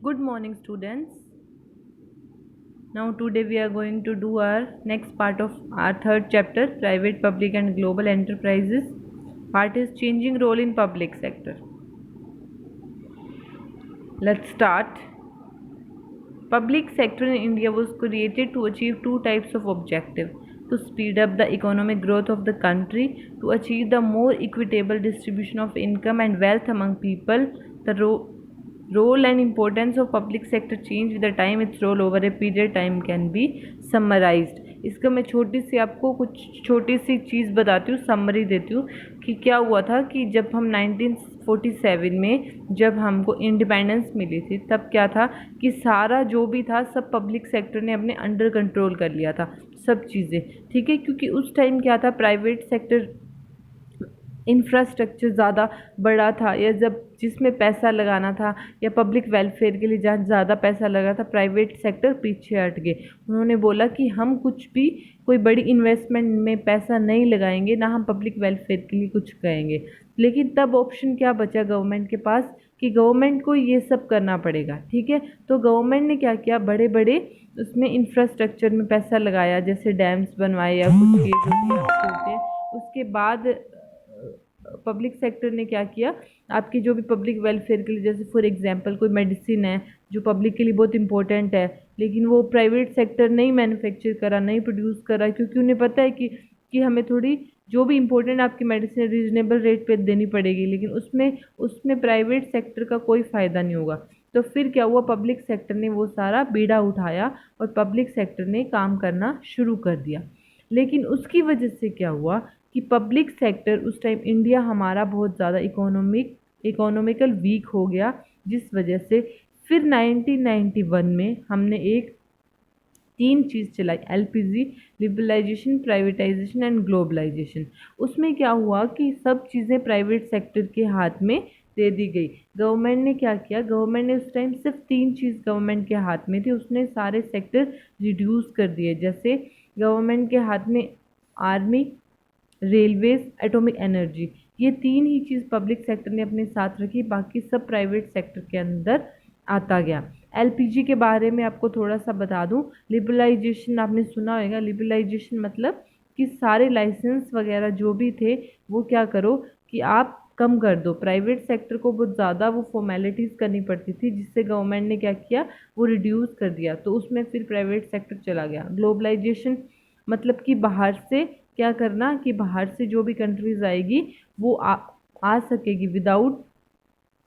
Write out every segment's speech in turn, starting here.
Good morning, students. Now, today we are going to do our next part of our third chapter, Private, Public and Global Enterprises. Part is Changing Role in Public Sector. Let's start. Public sector in India was created to achieve two types of objective: to speed up the economic growth of the country, to achieve the more equitable distribution of income and wealth among people. The role and importance of public sector change with the time. Its role over a period time can be summarized. इसका मैं छोटी सी आपको कुछ छोटी सी चीज़ बताती हूँ, summary देती हूँ कि क्या हुआ था कि जब हम 1947 में जब हमको इंडिपेंडेंस मिली थी, तब क्या था कि सारा जो भी था सब पब्लिक सेक्टर ने अपने अंडर कंट्रोल कर लिया था, सब चीज़ें। ठीक है, क्योंकि उस टाइम क्या था, प्राइवेट सेक्टर इंफ्रास्ट्रक्चर ज़्यादा बड़ा था, या जब जिसमें पैसा लगाना था या पब्लिक वेलफेयर के लिए जहाँ ज़्यादा पैसा लगा था, प्राइवेट सेक्टर पीछे हट गए। उन्होंने बोला कि हम कुछ भी कोई बड़ी इन्वेस्टमेंट में पैसा नहीं लगाएंगे, ना हम पब्लिक वेलफेयर के लिए कुछ करेंगे। लेकिन तब ऑप्शन क्या बचा गवर्नमेंट के पास कि गवर्नमेंट को ये सब करना पड़ेगा। ठीक है, तो गवर्नमेंट ने क्या किया, बड़े बड़े उसमें इंफ्रास्ट्रक्चर में पैसा लगाया, जैसे डैम्स बनवाए या कुछ किए जो भी आपके होते हैं। उसके बाद पब्लिक सेक्टर ने क्या किया, आपकी जो भी पब्लिक वेलफेयर के लिए, जैसे फॉर एग्जांपल कोई मेडिसिन है जो पब्लिक के लिए बहुत इंपॉर्टेंट है, लेकिन वो प्राइवेट सेक्टर नहीं मैन्युफैक्चर करा, नहीं प्रोड्यूस करा, क्योंकि उन्हें पता है कि हमें थोड़ी जो भी इंपॉर्टेंट आपकी मेडिसिन रीजनेबल रेट पे देनी पड़ेगी, लेकिन उसमें उसमें प्राइवेट सेक्टर का कोई फ़ायदा नहीं होगा। तो फिर क्या हुआ, पब्लिक सेक्टर ने वो सारा बीड़ा उठाया और पब्लिक सेक्टर ने काम करना शुरू कर दिया। लेकिन उसकी वजह से क्या हुआ कि पब्लिक सेक्टर उस टाइम इंडिया हमारा बहुत ज़्यादा इकोनॉमिकल वीक हो गया, जिस वजह से फिर 1991 में हमने एक तीन चीज़ चलाई: LPG, liberalisation, privatisation and globalisation. उसमें क्या हुआ कि सब चीज़ें प्राइवेट सेक्टर के हाथ में दे दी गई। गवर्नमेंट ने क्या किया, गवर्नमेंट ने उस टाइम सिर्फ तीन चीज़ गवर्नमेंट के हाथ में थी, उसने सारे सेक्टर रिड्यूस कर दिए। जैसे गवर्नमेंट के हाथ में आर्मी, रेलवेज, एटॉमिक एनर्जी, ये तीन ही चीज़ पब्लिक सेक्टर ने अपने साथ रखी, बाकी सब प्राइवेट सेक्टर के अंदर आता गया। एलपीजी के बारे में आपको थोड़ा सा बता दूं, लिबरलाइजेशन आपने सुना होगा। लिबरलाइजेशन मतलब कि सारे लाइसेंस वगैरह जो भी थे वो क्या करो कि आप कम कर दो। प्राइवेट सेक्टर को बहुत ज़्यादा वो फॉर्मेलिटीज़ करनी पड़ती थी, जिससे गवर्नमेंट ने क्या किया, वो रिड्यूस कर दिया, तो उसमें फिर प्राइवेट सेक्टर चला गया। ग्लोबलाइजेशन मतलब कि बाहर से क्या करना कि बाहर से जो भी कंट्रीज़ आएगी वो आ सकेगी विदाउट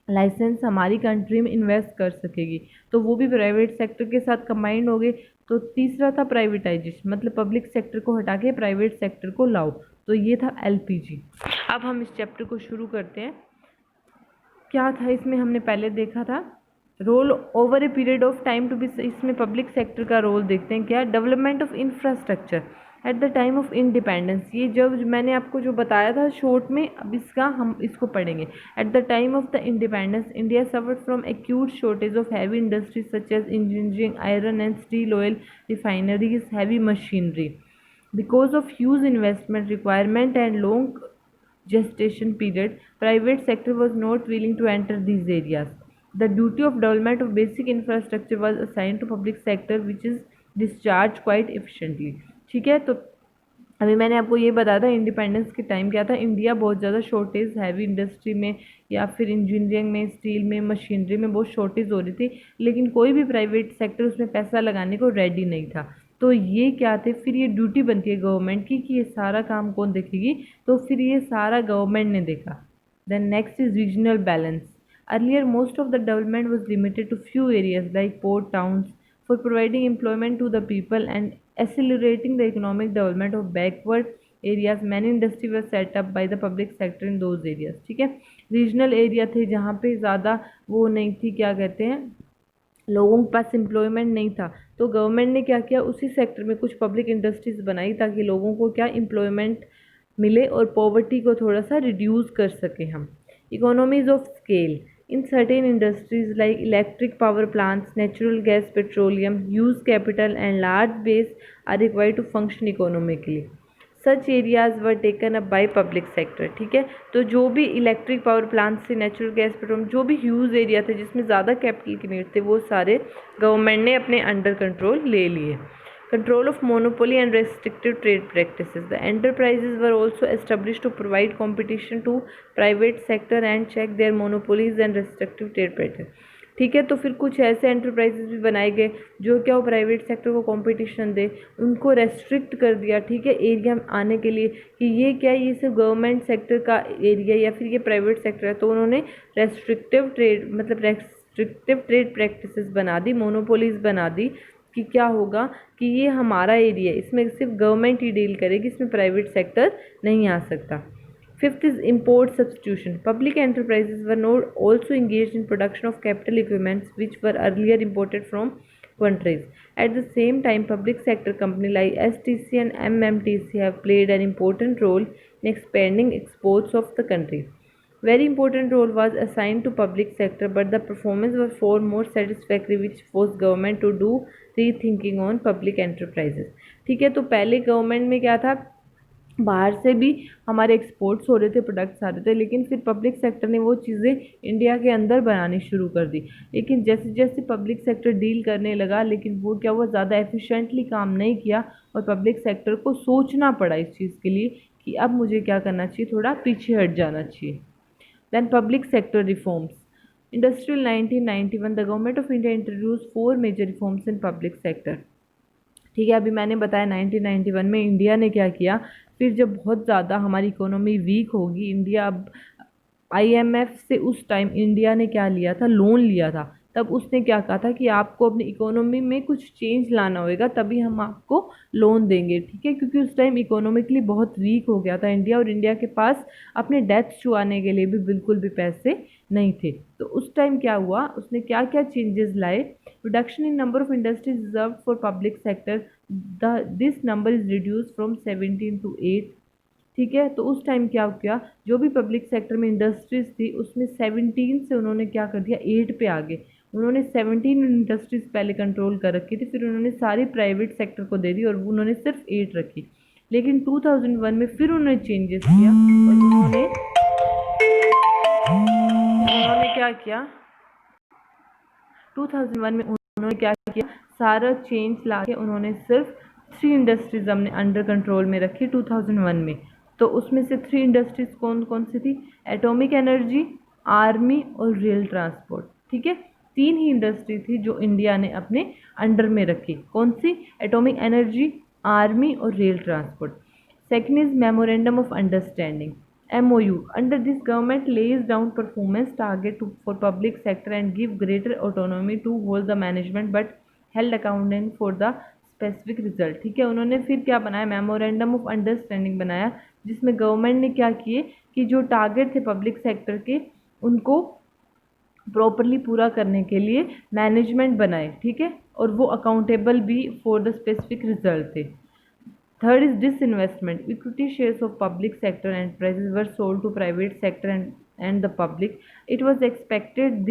लाइसेंस, हमारी कंट्री में इन्वेस्ट कर सकेगी, तो वो भी प्राइवेट सेक्टर के साथ कंबाइंड हो गए। तो तीसरा था प्राइवेटाइजेशन, मतलब पब्लिक सेक्टर को हटा के प्राइवेट सेक्टर को लाओ, तो ये था एलपीजी। अब हम इस चैप्टर को शुरू करते हैं। क्या था इसमें, हमने पहले देखा था role over a period of time to be, इसमें पब्लिक सेक्टर का रोल देखते हैं। क्या, development of infrastructure at the time of independence. ये जब मैंने आपको जो बताया था शॉर्ट में, अब इसका हम इसको पढ़ेंगे। At the time of the independence India suffered from acute shortage of heavy industries such as engineering, iron and steel, oil refineries, heavy machinery. Because of huge investment requirement and long gestation period, private sector was not willing to enter these areas. The duty of development of basic infrastructure was assigned to public sector, which is discharged quite efficiently. ठीक है, तो अभी मैंने आपको ये बताया था independence के टाइम क्या था, इंडिया बहुत ज़्यादा शॉर्टेज हैवी इंडस्ट्री में या फिर इंजीनियरिंग में, स्टील में, मशीनरी में बहुत शॉर्टेज हो रही थी, लेकिन कोई भी प्राइवेट सेक्टर उसमें पैसा लगाने को रेडी नहीं था। तो ये क्या थे, फिर ये ड्यूटी बनती है गवर्नमेंट की कि ये सारा काम कौन देखेगी, तो फिर ये सारा गवर्नमेंट ने देखा। Then next is regional balance. Earlier most of the development was limited to few areas like port towns for providing employment to the people and accelerating the economic development of backward areas. Many industries were set up by the public sector in those areas. ठीक है, regional area थे जहाँ पे ज़्यादा वो नहीं थी, क्या कहते हैं, लोगों के पास एम्प्लॉयमेंट नहीं था, तो गवर्नमेंट ने क्या किया, उसी सेक्टर में कुछ पब्लिक इंडस्ट्रीज बनाई ताकि लोगों को क्या एम्प्लॉयमेंट मिले और पॉवर्टी को थोड़ा सा रिड्यूस कर सकें हम। Economies of scale in certain industries like electric power plants, natural gas, petroleum, huge capital and large base are required to function economically. Such areas were taken up by public sector. ठीक है, तो जो भी electric power plant से natural gas petrol जो भी huge area थे जिसमें ज़्यादा कैपिटल की नीड थे वो सारे गवर्नमेंट ने अपने अंडर कंट्रोल ले लिए। Control of monopoly and restrictive trade practices. The enterprises were also established to provide competition to private sector and check their monopolies and restrictive trade practices. ठीक है, तो फिर कुछ ऐसे एंटरप्राइजेज भी बनाए गए जो क्या वो प्राइवेट सेक्टर को कंपटीशन दे, उनको रेस्ट्रिक्ट कर दिया। ठीक है, एरिया में आने के लिए कि ये क्या है, ये सिर्फ गवर्नमेंट सेक्टर का एरिया या फिर ये प्राइवेट सेक्टर है, तो उन्होंने रेस्ट्रिक्टिव ट्रेड मतलब रेस्ट्रिक्टिव ट्रेड प्रैक्टिसेस बना दी, मोनोपोलीज बना दी कि क्या होगा कि ये हमारा एरिया है, इसमें सिर्फ गवर्नमेंट ही डील करेगी, इसमें प्राइवेट सेक्टर नहीं आ सकता। Fifth is import substitution. Public enterprises were not also engaged in production of capital equipments which were earlier imported from countries. At the same time, public sector companies like STC and MMTC have played an important role in expanding exports of the country. Very important role was assigned to public sector, but the performance was far more satisfactory, which forced government to do rethinking on public enterprises. ठीक है, तो पहले government में क्या था, बाहर से भी हमारे एक्सपोर्ट्स हो रहे थे, प्रोडक्ट्स आ रहे थे, लेकिन फिर पब्लिक सेक्टर ने वो चीज़ें इंडिया के अंदर बनानी शुरू कर दी। लेकिन जैसे जैसे पब्लिक सेक्टर डील करने लगा, लेकिन वो क्या हुआ, ज़्यादा एफिशिएंटली काम नहीं किया और पब्लिक सेक्टर को सोचना पड़ा इस चीज़ के लिए कि अब मुझे क्या करना चाहिए, थोड़ा पीछे हट जाना चाहिए। Then public sector reforms. Industrial 1991, the government of India introduced 4 major reforms in public sector. ठीक है, अभी मैंने बताया 1991 में इंडिया ने क्या किया। फिर जब बहुत ज़्यादा हमारी इकोनॉमी वीक होगी, इंडिया अब IMF से उस टाइम इंडिया ने क्या लिया था, लोन लिया था। तब उसने क्या कहा था कि आपको अपनी इकोनॉमी में कुछ चेंज लाना होगा तभी हम आपको लोन देंगे। ठीक है, क्योंकि उस टाइम इकोनॉमिकली बहुत वीक हो गया था इंडिया, और इंडिया के पास अपने डेट्स चुकाने के लिए भी बिल्कुल भी पैसे नहीं थे। तो उस टाइम क्या हुआ, उसने क्या क्या चेंजेस लाए। Reduction in number of industries reserve for public sector, this number is reduce from 17 to 8। ठीक है, तो उस टाइम क्या किया, जो भी पब्लिक सेक्टर में इंडस्ट्रीज थी उसमें 17 से उन्होंने क्या कर दिया, 8 पे आ गए। उन्होंने 17 इंडस्ट्रीज पहले कंट्रोल कर रखी थी, फिर उन्होंने सारी प्राइवेट सेक्टर को दे दी और उन्होंने सिर्फ 8 रखी। लेकिन 2001 में फिर उन्होंने चेंजेस किया और उन्होंने क्या किया, 2001 में उन्होंने क्या किया, सारा चेंज ला के उन्होंने सिर्फ 3 इंडस्ट्रीज हमने अंडर कंट्रोल में रखी 2001 में। तो उसमें से 3 इंडस्ट्रीज कौन कौन सी थी, एटॉमिक एनर्जी, आर्मी और रेल ट्रांसपोर्ट। ठीक है, 3 ही इंडस्ट्री थी जो इंडिया ने अपने अंडर में रखी। कौन सी, एटॉमिक एनर्जी, आर्मी और rail transport. Second is memorandum of understanding, MOU. Under this, government lays down performance target for public sector and give greater autonomy to hold the management but held accountable for the specific result. ठीक है, उन्होंने फिर क्या बनाया, memorandum of understanding बनाया, जिसमें government ने क्या किए कि जो टारगेट थे पब्लिक सेक्टर के उनको प्रॉपरली पूरा करने के लिए मैनेजमेंट बनाए। ठीक है, और वो अकाउंटेबल भी फॉर द स्पेसिफिक रिजल्ट थे। Third is disinvestment. Equity shares of public sector enterprises were sold to private sector and the public. It was expected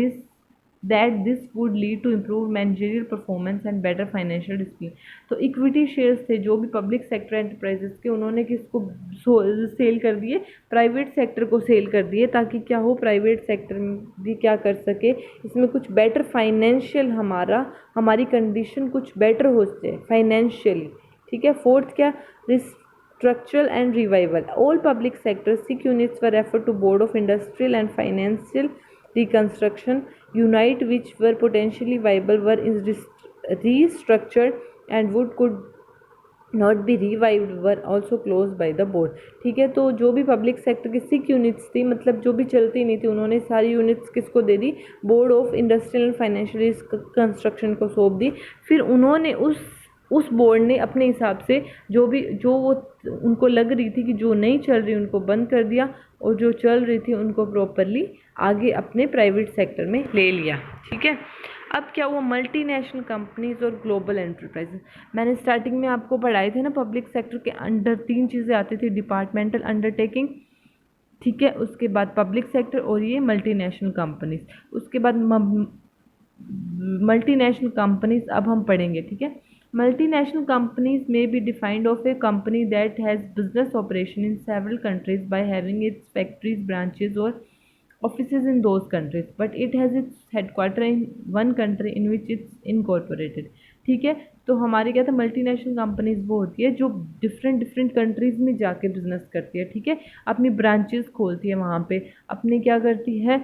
that this would lead to improved managerial performance and better financial discipline. तो equity shares थे जो भी public sector enterprises के, उन्होंने किसको cell कर दिए, private sector को सेल कर दिए, ताकि क्या हो, प्राइवेट सेक्टर भी क्या कर सके, इसमें कुछ बेटर फाइनेंशियल हमारी कंडीशन कुछ बेटर हो जाए फाइनेंशियली। ठीक है, फोर्थ क्या, restructural and revival. All public sector sick units were refer to board of industrial and financial reconstruction unit which were potentially viable were restructured and would could not be revived were also close by the board. ठीक है, तो जो भी public sector की सिक units थी, मतलब जो भी चलती नहीं थी, उन्होंने सारी यूनिट्स किसको दे दी, board of industrial and financial construction को सौंप दी। फिर उन्होंने उस बोर्ड ने अपने हिसाब से जो वो उनको लग रही थी कि जो नहीं चल रही उनको बंद कर दिया, और जो चल रही थी उनको प्रॉपरली आगे अपने प्राइवेट सेक्टर में ले लिया। ठीक है, अब क्या हुआ, मल्टीनेशनल कंपनीज और ग्लोबल एंटरप्राइजेस। मैंने स्टार्टिंग में आपको पढ़ाए थे ना, पब्लिक सेक्टर के अंडर 3 चीज़ें आती थी, डिपार्टमेंटल अंडरटेकिंग, ठीक है, उसके बाद पब्लिक सेक्टर और ये मल्टीनेशनल कंपनीज। उसके बाद मल्टीनेशनल कंपनीज अब हम पढ़ेंगे। ठीक है, Multinational companies may be defined of a company that has business operation in several countries by having its factories, branches or offices in those countries, but it has its headquarter in one country in which it's incorporated. ठीक है, तो हमारे क्या था, multinational companies वो होती है जो डिफरेंट डिफरेंट कंट्रीज में जाके बिजनेस करती है, ठीक है, अपनी ब्रांचेस खोलती है वहाँ पे, अपने क्या करती है,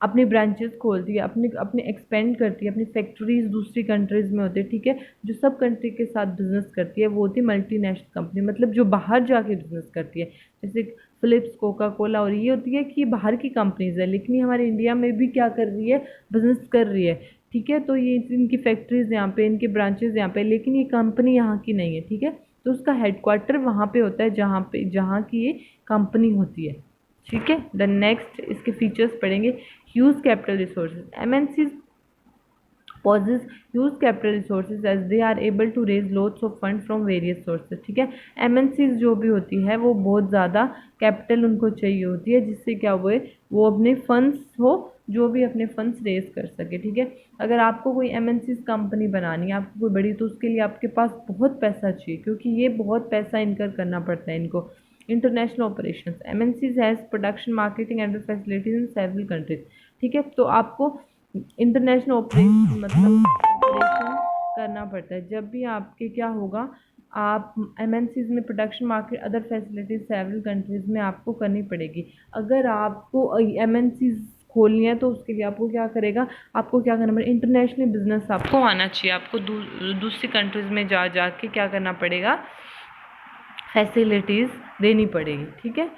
अपनी ब्रांचेस खोलती है, अपने अपने एक्सपेंड करती है, अपनी फैक्ट्रीज दूसरी कंट्रीज़ में होती है, ठीक है, जो सब कंट्री के साथ बिजनेस करती है वो होती है मल्टीनेशनल कंपनी, मतलब जो बाहर जाके बिजनेस करती है, जैसे फिलिप्स, कोका कोला, और ये होती है कि ये बाहर की कंपनीज है, लेकिन ये हमारे इंडिया में भी क्या कर रही है, बिजनेस कर रही है, ठीक है, तो ये इनकी फैक्ट्रीज यहाँ पे, इनके ब्रांचेज यहाँ पे, लेकिन ये कंपनी यहाँ की नहीं है, ठीक है, तो उसका हेडक्वार्टर वहाँ पे होता है जहाँ की ये कंपनी होती है, ठीक है। द नेक्स्ट इसके फीचर्स पढ़ेंगे। Huge capital resources, MNCs possess huge capital resources as they are able to raise lots of fund from various sources, ठीक है, एमएनसीज जो भी होती है वो बहुत ज़्यादा कैपिटल उनको चाहिए होती है, जिससे क्या हुए वो अपने फंड्स हो, जो भी अपने फंड्स रेज कर सके, ठीक है। अगर आपको कोई एमएनसीज कंपनी बनानी है, आपको कोई बड़ी, तो उसके लिए आपके पास बहुत पैसा चाहिए, क्योंकि ये बहुत पैसा इनकर करना पड़ता है इनको। International operations, MNCs has production, marketing and facilities in several countries, ठीक है, तो आपको इंटरनेशनल ऑपरेशन मतलब ऑपरेशन करना पड़ता है। जब भी आपके क्या होगा, आप एमएनसीज में production, market, other facilities several countries में आपको करनी पड़ेगी। अगर आपको एमएनसीज खोलनी है तो उसके लिए आपको क्या करेगा, आपको क्या करना पड़ेगा, इंटरनेशनल बिजनेस आपको आना चाहिए, आपको दूसरी कंट्रीज में जा के क्या करना पड़ेगा, फैसिलिटीज़ देनी पड़ेगी, ठीक है।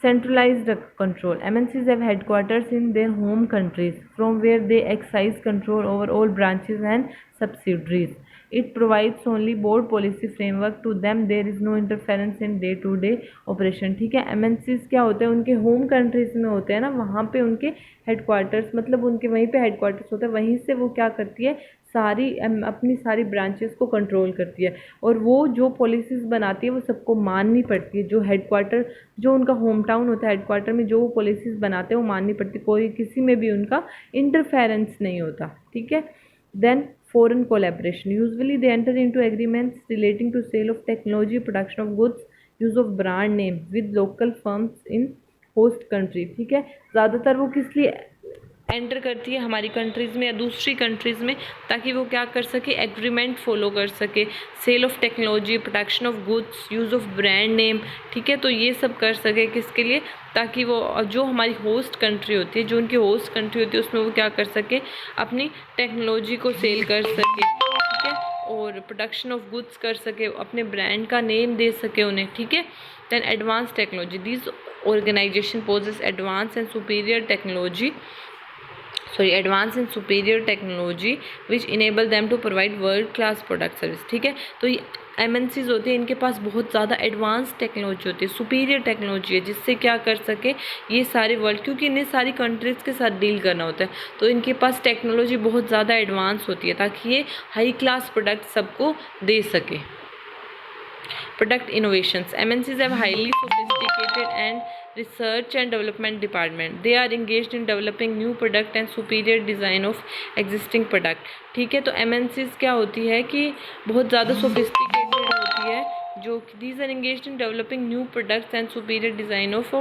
Centralized control, MNCs have headquarters in their home countries from where they exercise control over all branches and subsidiaries. It provides only board policy framework to them. There is no interference in day to day operation, ठीक है। MNCs क्या होते हैं, उनके home countries में होते हैं ना, वहाँ पे उनके हेडक्वार्टर्स, मतलब उनके वहीं पे हेडक्वार्टर्स होता है, वहीं से वो क्या करती है, सारी अपनी सारी ब्रांचेस को कंट्रोल करती है, और वो जो पॉलिसीज़ बनाती है वो सबको माननी पड़ती है, जो हेडक्वार्टर, जो उनका होम टाउन होता है, हेडक्वार्टर में जो वो पॉलिसीज़ बनाते हैं वो माननी पड़ती है, कोई किसी में भी उनका इंटरफेरेंस नहीं होता, ठीक है। Then foreign collaboration, usually they enter into agreements relating to sale of technology, production of goods, use of brand name with local firms in host country, ठीक है, ज़्यादातर वो किस लिए एंटर करती है, हमारी कंट्रीज़ में या दूसरी कंट्रीज़ में, ताकि वो क्या कर सके, एग्रीमेंट फॉलो कर सके, sale of technology, production of goods, use of brand name, ठीक है, तो ये सब कर सके किसके लिए, ताकि वो जो हमारी होस्ट कंट्री होती है, जो उनकी होस्ट कंट्री होती है, उसमें वो क्या कर सके, अपनी टेक्नोलॉजी को सेल कर सके, ठीक है, और प्रोडक्शन ऑफ गुड्स कर सके, अपने ब्रांड का नेम दे सके उन्हें, ठीक है। Then advance technology, this organisation possess advance and superior technology, advanced and superior technology which enable them to provide world class product service, ठीक है, तो ये एमएनसीज होती है, इनके पास बहुत ज़्यादा एडवांस टेक्नोलॉजी होती है, सुपीरियर टेक्नोलॉजी है, जिससे क्या कर सके ये सारे वर्ल्ड, क्योंकि इन्हें सारी कंट्रीज़ के साथ डील करना होता है, तो इनके पास टेक्नोलॉजी बहुत ज़्यादा एडवांस होती है, ताकि ये हाई क्लास प्रोडक्ट सबको दे सके। Product innovations, MNCs have highly sophisticated and research and development department. They are engaged in developing new product and superior design of existing product, ठीक है, तो MNCs क्या होती है कि बहुत ज़्यादा sophisticated होती है, जो these are engaged in developing new products and superior design of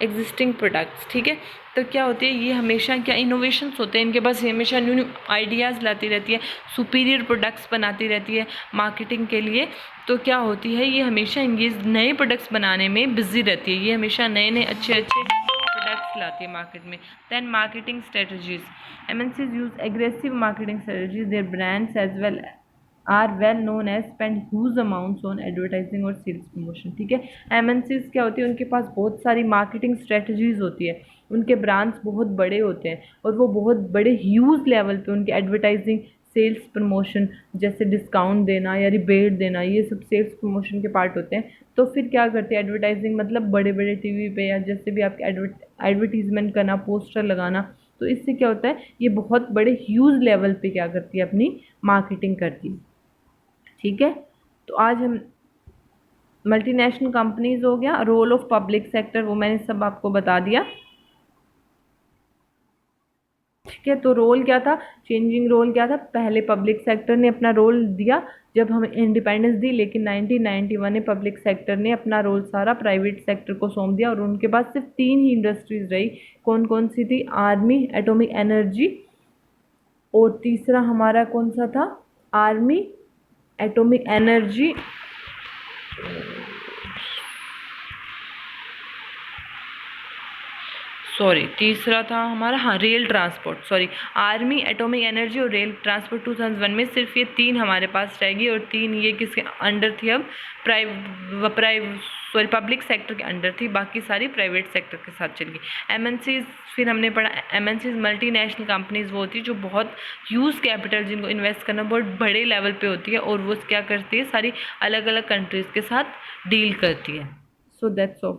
existing products, ठीक है, तो क्या होती है, ये हमेशा क्या इनोवेशंस होते हैं इनके पास, हमेशा न्यू न्यू आइडियाज़ लाती रहती है, सुपीरियर प्रोडक्ट्स बनाती रहती है मार्केटिंग के लिए, तो क्या होती है, ये हमेशा इंगेज नए प्रोडक्ट्स बनाने में बिजी रहती है, ये हमेशा नए नए अच्छे अच्छे प्रोडक्ट्स लाती है मार्केट में। Then marketing strategies, MNCs use aggressive marketing strategies, their brands as well are well known as spend huge amounts on advertising और सेल्स प्रमोशन, ठीक है। एमएनसीज क्या होती है, उनके पास बहुत सारी मार्केटिंग स्ट्रेटजीज होती है, उनके ब्रांड्स बहुत बड़े होते हैं, और वो बहुत बड़े ह्यूज लेवल पे उनके एडवर्टाइजिंग, सेल्स प्रमोशन, जैसे डिस्काउंट देना या रिबेट देना, ये सब सेल्स प्रमोशन के पार्ट होते हैं। तो फिर क्या करते हैं, एडवर्टाइजिंग मतलब बड़े बड़े टीवी पे या जैसे भी आपके एडवर्टीजमेंट करना, पोस्टर लगाना, तो इससे क्या होता है, ये बहुत बड़े ह्यूज लेवल पे क्या करती है, अपनी मार्केटिंग करती है, ठीक है। तो आज हम मल्टीनेशनल कंपनीज हो गया, रोल ऑफ पब्लिक सेक्टर वो मैंने सब आपको बता दिया, ठीक है, तो रोल क्या था, चेंजिंग रोल क्या था, पहले पब्लिक सेक्टर ने अपना रोल दिया जब हमें इंडिपेंडेंस दी, लेकिन 1991 में पब्लिक सेक्टर ने अपना रोल सारा प्राइवेट सेक्टर को सौंप दिया और उनके पास सिर्फ 3 ही इंडस्ट्रीज रही। कौन कौन सी थी, आर्मी, एटॉमिक एनर्जी, और तीसरा हमारा कौन सा था, आर्मी, एटॉमिक एनर्जी, सॉरी तीसरा था हमारा, हाँ, rail transport, sorry, army, atomic energy और रेल ट्रांसपोर्ट 2001 में सिर्फ ये 3 हमारे पास रहेगी, और 3 ये किसके अंडर थी, अब पब्लिक सेक्टर के अंडर थी, बाकी सारी प्राइवेट सेक्टर के साथ चली गई। एमएनसीज, फिर हमने पढ़ा एमएनसीज मल्टीनेशनल कंपनीज वो होती है जो बहुत ह्यूज कैपिटल, जिनको इन्वेस्ट करना बहुत बड़े लेवल पे होती है, और वो क्या करती है, सारी अलग अलग कंट्रीज़ के साथ डील करती है। So that's all.